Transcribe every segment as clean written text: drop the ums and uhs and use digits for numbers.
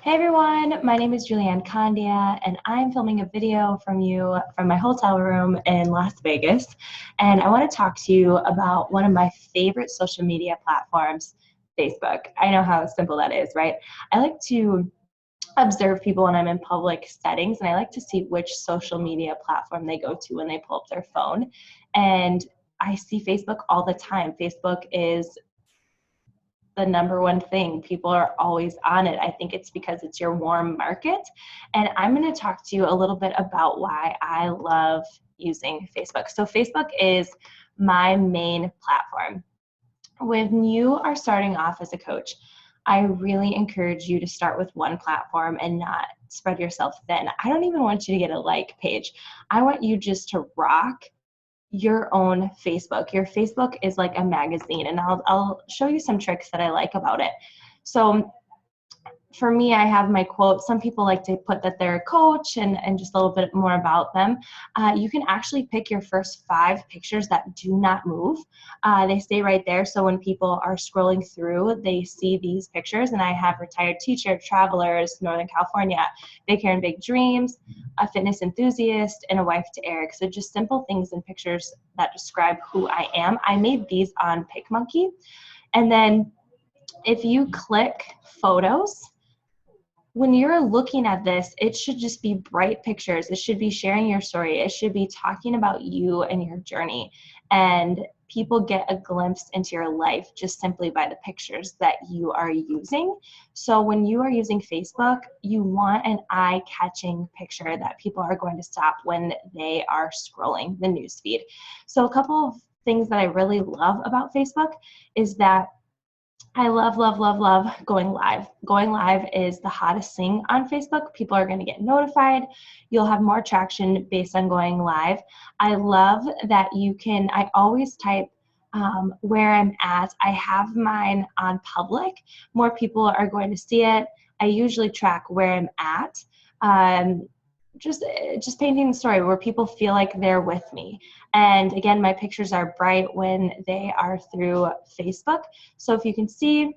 Hey everyone, my name is Julianne Condia and I'm filming a video from my hotel room in Las Vegas. And I want to talk to you about one of my favorite social media platforms, Facebook. I know how simple that is, right? I like to observe people when I'm in public settings, and I like to see which social media platform they go to when they pull up their phone. And I see Facebook all the time. Facebook is the number one thing. People are always on it. I think it's because it's your warm market. And I'm going to talk to you a little bit about why I love using Facebook. So Facebook is my main platform. When you are starting off as a coach, I really encourage you to start with one platform and not spread yourself thin. I don't even want you to get a like page. I want you just to rock your own Facebook. Your Facebook is like a magazine, and I'll show you some tricks that I like about it. So for me, I have my quote. Some people like to put that they're a coach and just a little bit more about them. You can actually pick your first 5 pictures that do not move. They stay right there, so when people are scrolling through, they see these pictures. And I have retired teacher, travelers, Northern California, big hair and big dreams, a fitness enthusiast, and a wife to Eric. So just simple things and pictures that describe who I am. I made these on PicMonkey. And then if you click photos, when you're looking at this, it should just be bright pictures. It should be sharing your story. It should be talking about you and your journey. And people get a glimpse into your life just simply by the pictures that you are using. So when you are using Facebook, you want an eye-catching picture that people are going to stop when they are scrolling the newsfeed. So a couple of things that I really love about Facebook is that I love, love, love, love going live. Going live is the hottest thing on Facebook. People are going to get notified. You'll have more traction based on going live. I love that I always type where I'm at. I have mine on public. More people are going to see it. I usually track where I'm at. Just painting the story where people feel like they're with me. And again, my pictures are bright when they are through Facebook. So if you can see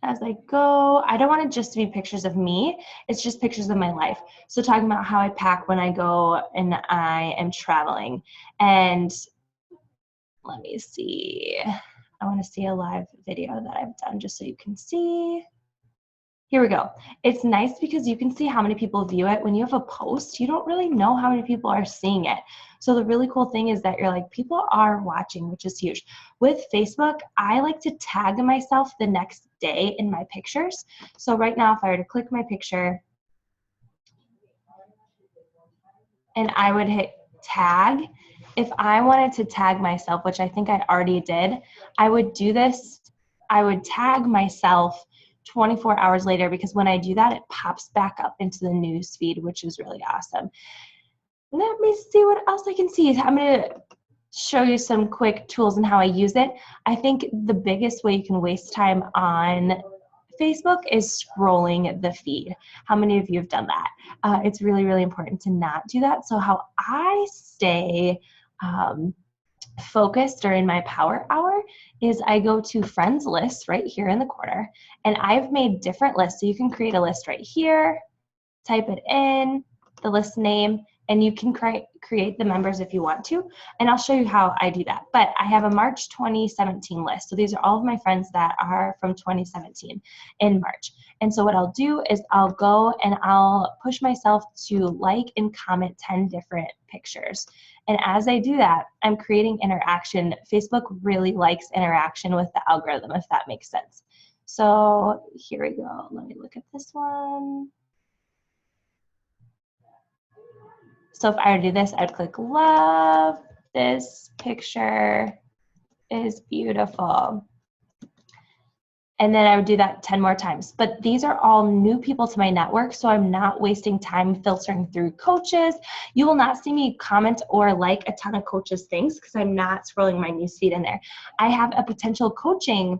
as I go, I don't want it just to be pictures of me. It's just pictures of my life. So talking about how I pack when I go and I am traveling. And let me see. I want to see a live video that I've done just so you can see. Here we go. It's nice because you can see how many people view it. When you have a post, you don't really know how many people are seeing it. So the really cool thing is that you're like, people are watching, which is huge. With Facebook, I like to tag myself the next day in my pictures. So right now, if I were to click my picture and I would hit tag, if I wanted to tag myself, which I think I already did, I would do this. I would tag myself 24 hours later, because when I do that, it pops back up into the news feed, which is really awesome. Let me see what else I can see. I'm going to show you some quick tools and how I use it. I think the biggest way you can waste time on Facebook is scrolling the feed. How many of you have done that? It's really, really important to not do that. So how I stay focused during my power hour is I go to friends lists right here in the corner, and I've made different lists. So you can create a list right here, type it in, the list name, and you can create the members if you want to. And I'll show you how I do that. But I have a March 2017 list. So these are all of my friends that are from 2017 in March. And so what I'll do is I'll go and I'll push myself to like and comment 10 different pictures. And as I do that, I'm creating interaction. Facebook really likes interaction with the algorithm, if that makes sense. So here we go. Let me look at this one. So if I were to do this, I'd click love. This picture is beautiful. And then I would do that 10 more times. But these are all new people to my network, so I'm not wasting time filtering through coaches. You will not see me comment or like a ton of coaches' things because I'm not scrolling my newsfeed in there. I have a potential coaching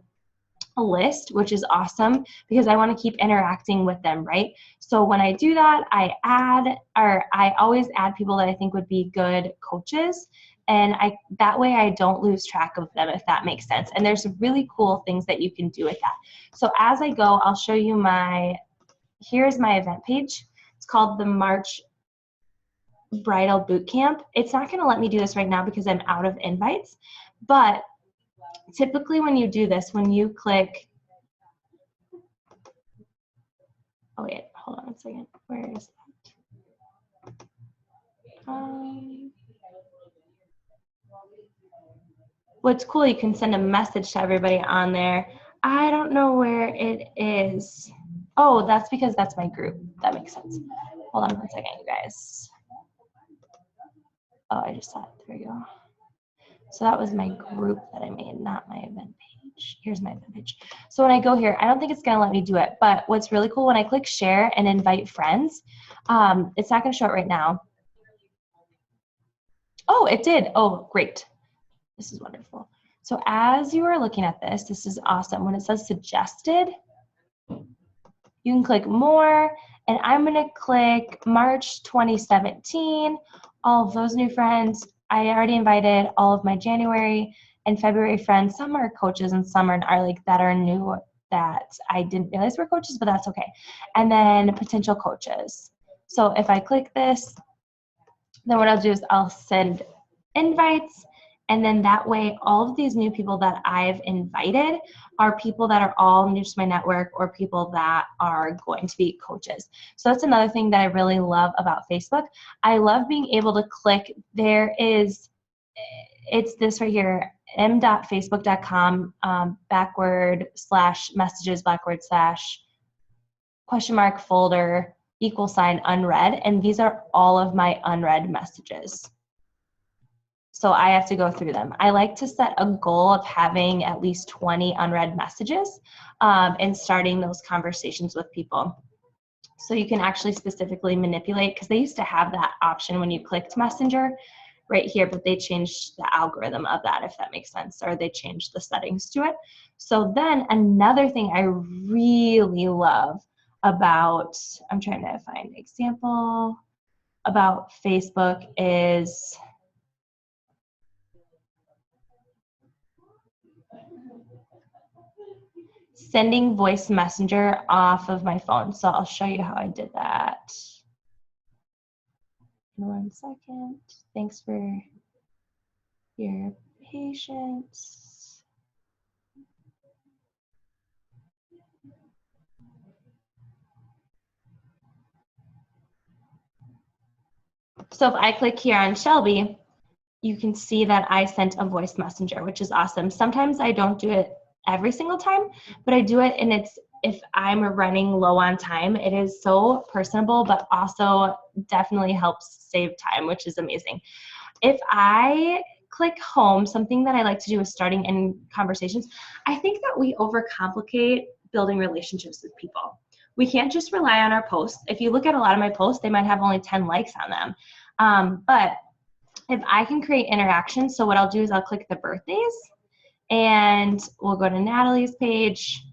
list, which is awesome because I want to keep interacting with them, right? So when I do that, I always add people that I think would be good coaches. and that way I don't lose track of them, if that makes sense. And there's really cool things that you can do with that. So as I go, I'll show you here's my event page. It's called the March Bridal Boot Camp. It's not going to let me do this right now because I'm out of invites, but typically when you do this, when you click, oh wait, hold on a second, where is that? What's cool, you can send a message to everybody on there. I don't know where it is. Oh, that's because that's my group. That makes sense. Hold on one second, you guys. Oh, I just saw it. There we go. So that was my group that I made, not my event page. Here's my event page. So when I go here, I don't think it's going to let me do it. But what's really cool, when I click share and invite friends, it's not going to show it right now. Oh, it did. Oh, great. This is wonderful. So as you are looking at this, this is awesome. When it says suggested, you can click more, and I'm going to click March 2017, all of those new friends. I already invited all of my January and February friends. Some are coaches and some are like that are new that I didn't realize were coaches, but that's okay. And then potential coaches. So if I click this, then what I'll do is I'll send invites, and then that way all of these new people that I've invited are people that are all new to my network or people that are going to be coaches. So that's another thing that I really love about Facebook. I love being able to click, it's this right here, m.facebook.com /messages / folder # unread, and these are all of my unread messages. So I have to go through them. I like to set a goal of having at least 20 unread messages and starting those conversations with people. So you can actually specifically manipulate, because they used to have that option when you clicked Messenger right here, but they changed the algorithm of that, if that makes sense, or they changed the settings to it. So then another thing I really love about, I'm trying to find an example about Facebook is sending voice messenger off of my phone. So I'll show you how I did that. In 1 second. Thanks for your patience. So if I click here on Shelby, you can see that I sent a voice messenger, which is awesome. Sometimes I don't do it every single time, but I do it, and if I'm running low on time, it is so personable, but also definitely helps save time, which is amazing. If I click home, something that I like to do is starting in conversations. I think that we overcomplicate building relationships with people. We can't just rely on our posts. If you look at a lot of my posts, they might have only 10 likes on them. But if I can create interaction, so what I'll do is I'll click the birthdays, and we'll go to Natalie's page.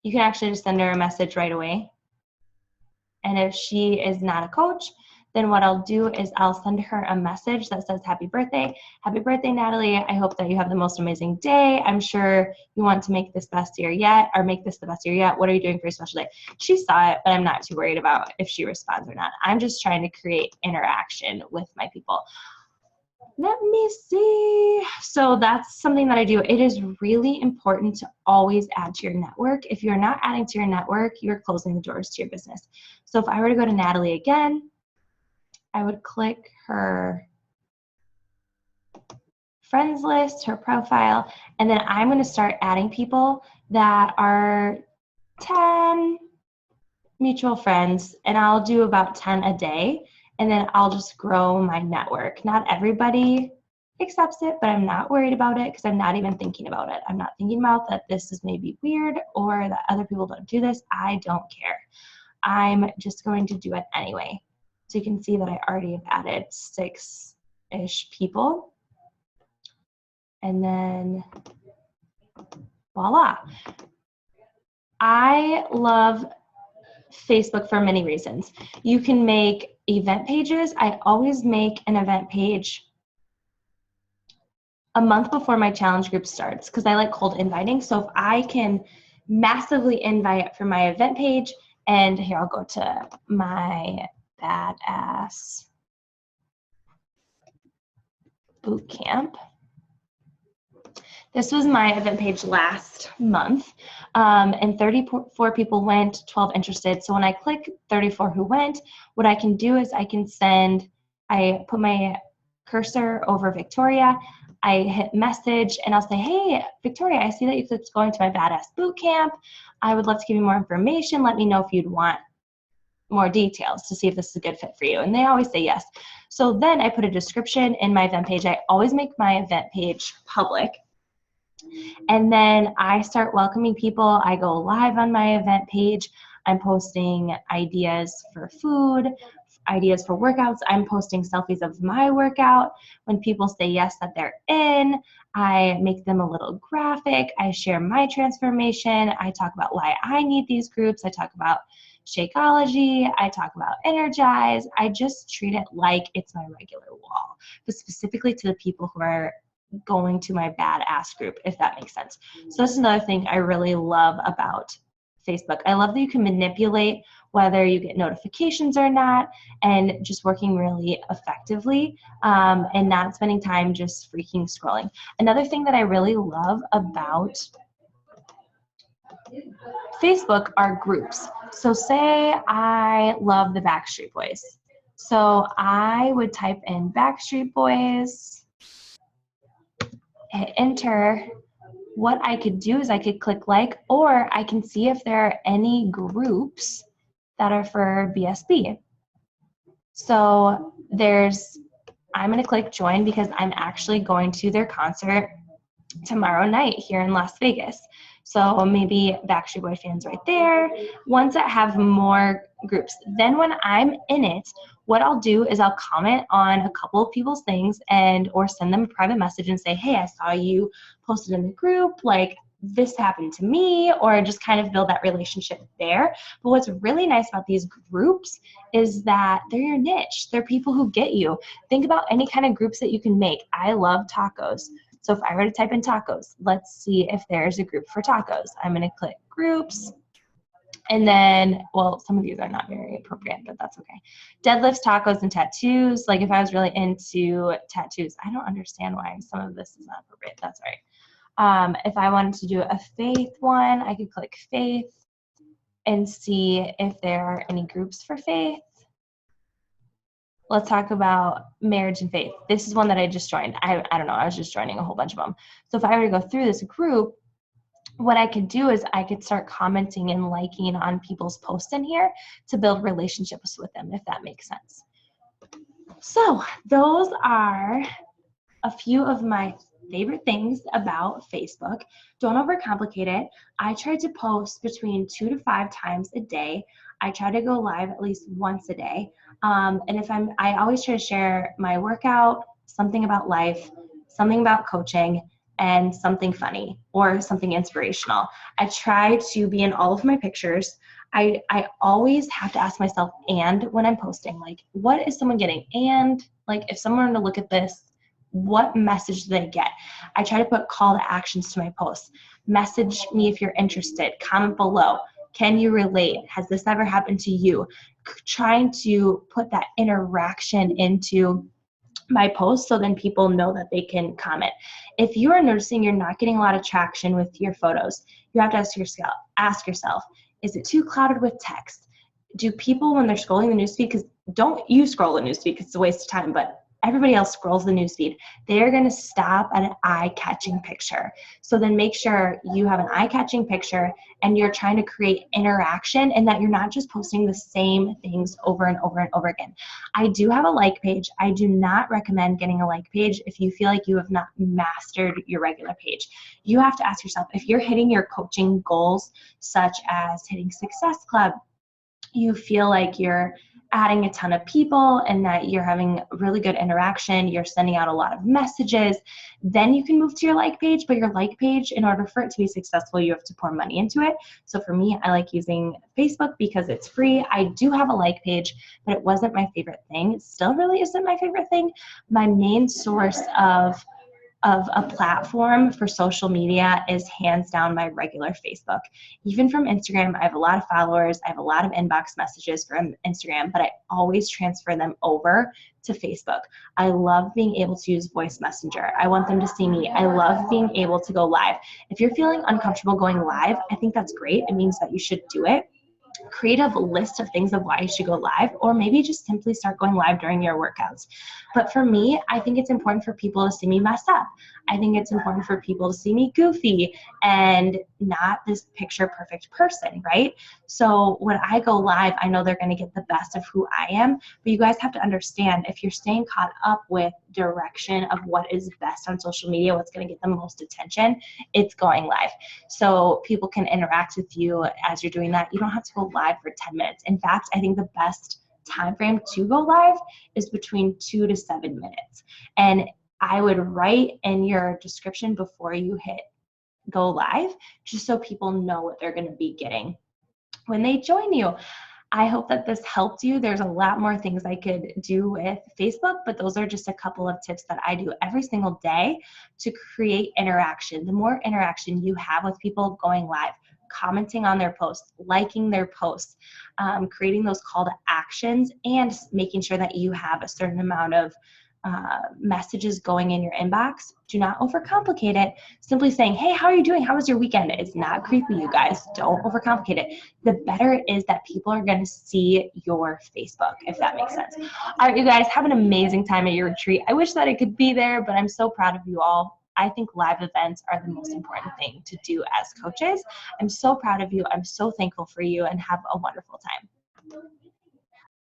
You can actually just send her a message right away. And if she is not a coach, then what I'll do is I'll send her a message that says, happy birthday, Natalie. I hope that you have the most amazing day. I'm sure you want to make this best year yet, or make this the best year yet. What are you doing for your special day? She saw it, but I'm not too worried about if she responds or not. I'm just trying to create interaction with my people. Let me see. So that's something that I do. It is really important to always add to your network. If you're not adding to your network, you're closing the doors to your business. So if I were to go to Natalie again, I would click her friends list, her profile, and then I'm going to start adding people that are 10 mutual friends, and I'll do about 10 a day. And then I'll just grow my network. Not everybody accepts it, but I'm not worried about it because I'm not even thinking about it. I'm not thinking about that this is maybe weird or that other people don't do this. I don't care. I'm just going to do it anyway. So you can see that I already have added 6-ish people. And then voila. I love Facebook for many reasons. You can make event pages. I always make an event page a month before my challenge group starts because I like cold inviting. So if I can massively invite for my event page, and here I'll go to my Badass Bootcamp. This was my event page last month, and 34 people went, 12 interested. So when I click 34 who went, what I can do is I put my cursor over Victoria, I hit message, and I'll say, hey, Victoria, I see that you clicked going to my Badass Bootcamp. I would love to give you more information. Let me know if you'd want more details to see if this is a good fit for you. And they always say yes. So then I put a description in my event page. I always make my event page public. And then I start welcoming people. I go live on my event page. I'm posting ideas for food, ideas for workouts. I'm posting selfies of my workout. When people say yes that they're in, I make them a little graphic. I share my transformation. I talk about why I need these groups. I talk about Shakeology. I talk about Energize. I just treat it like it's my regular wall, but specifically to the people who are going to my Badass group, if that makes sense. So that's another thing I really love about Facebook. I love that you can manipulate whether you get notifications or not, and just working really effectively, and not spending time just freaking scrolling. Another thing that I really love about Facebook are groups. So say I love the Backstreet Boys. So I would type in Backstreet Boys, hit enter. What I could do is I could click like, or I can see if there are any groups that are for BSB. So I'm going to click join because I'm actually going to their concert tomorrow night here in Las Vegas. So maybe Backstreet Boy fans right there. Ones that have more groups. Then when I'm in it, what I'll do is I'll comment on a couple of people's things or send them a private message and say, hey, I saw you posted in the group, like this happened to me, or just kind of build that relationship there. But what's really nice about these groups is that they're your niche. They're people who get you. Think about any kind of groups that you can make. I love tacos. So if I were to type in tacos, let's see if there's a group for tacos. I'm going to click groups. And then, well, some of these are not very appropriate, but that's okay. Deadlifts, tacos, and tattoos. Like if I was really into tattoos, I don't understand why some of this is not appropriate. That's right. If I wanted to do a faith one, I could click faith and see if there are any groups for faith. Let's talk about marriage and faith. This is one that I just joined. I don't know, I was just joining a whole bunch of them. So if I were to go through this group, what I could do is I could start commenting and liking on people's posts in here to build relationships with them, if that makes sense. So those are a few of my favorite things about Facebook. Don't overcomplicate it. I try to post between 2 to 5 times a day. I try to go live at least once a day. And I always try to share my workout, something about life, something about coaching, and something funny or something inspirational. I try to be in all of my pictures. I always have to ask myself, and when I'm posting, like, what is someone getting? And like, if someone were to look at this, what message do they get? I try to put call to actions to my posts. Message me if you're interested. Comment below. Can you relate? Has this ever happened to you? Trying to put that interaction into my posts so then people know that they can comment. If you are noticing you're not getting a lot of traction with your photos, you have to ask yourself, is it too clouded with text? Do people, when they're scrolling the newsfeed, because don't you scroll the newsfeed because it's a waste of time, but everybody else scrolls the newsfeed, they're going to stop at an eye-catching picture. So then make sure you have an eye-catching picture and you're trying to create interaction and that you're not just posting the same things over and over and over again. I do have a like page. I do not recommend getting a like page if you feel like you have not mastered your regular page. You have to ask yourself, if you're hitting your coaching goals, such as hitting Success Club, you feel like you're adding a ton of people and that you're having really good interaction, you're sending out a lot of messages, then you can move to your like page. But your like page, in order for it to be successful, you have to pour money into it. So for me, I like using Facebook because it's free. I do have a like page, but it wasn't my favorite thing. It still really isn't my favorite thing. My main source of of a platform for social media is hands down my regular Facebook. Even from Instagram, I have a lot of followers, I have a lot of inbox messages from Instagram, but I always transfer them over to Facebook. I love being able to use voice messenger. I want them to see me. I love being able to go live. If you're feeling uncomfortable going live, I think that's great. It means that you should do it. Create a list of things of why you should go live, or maybe just simply start going live during your workouts. But for me, I think it's important for people to see me mess up. I think it's important for people to see me goofy and not this picture perfect person, right? So when I go live, I know they're going to get the best of who I am, but you guys have to understand, if you're staying caught up with direction of what is best on social media, what's going to get the most attention, it's going live. So people can interact with you as you're doing that. You don't have to go live for 10 minutes. In fact, I think the best time frame to go live is between 2 to 7 minutes. And I would write in your description before you hit go live, just so people know what they're going to be getting when they join you. I hope that this helped you. There's a lot more things I could do with Facebook, but those are just a couple of tips that I do every single day to create interaction. The more interaction you have with people going live, commenting on their posts, liking their posts, creating those call to actions, and making sure that you have a certain amount of messages going in your inbox. Do not overcomplicate it. Simply saying, hey, how are you doing? How was your weekend? It's not creepy, you guys. Don't overcomplicate it. The better it is that people are going to see your Facebook, if that makes sense. All right, you guys, have an amazing time at your retreat. I wish that I could be there, but I'm so proud of you all. I think live events are the most important thing to do as coaches. I'm so proud of you. I'm so thankful for you, and have a wonderful time.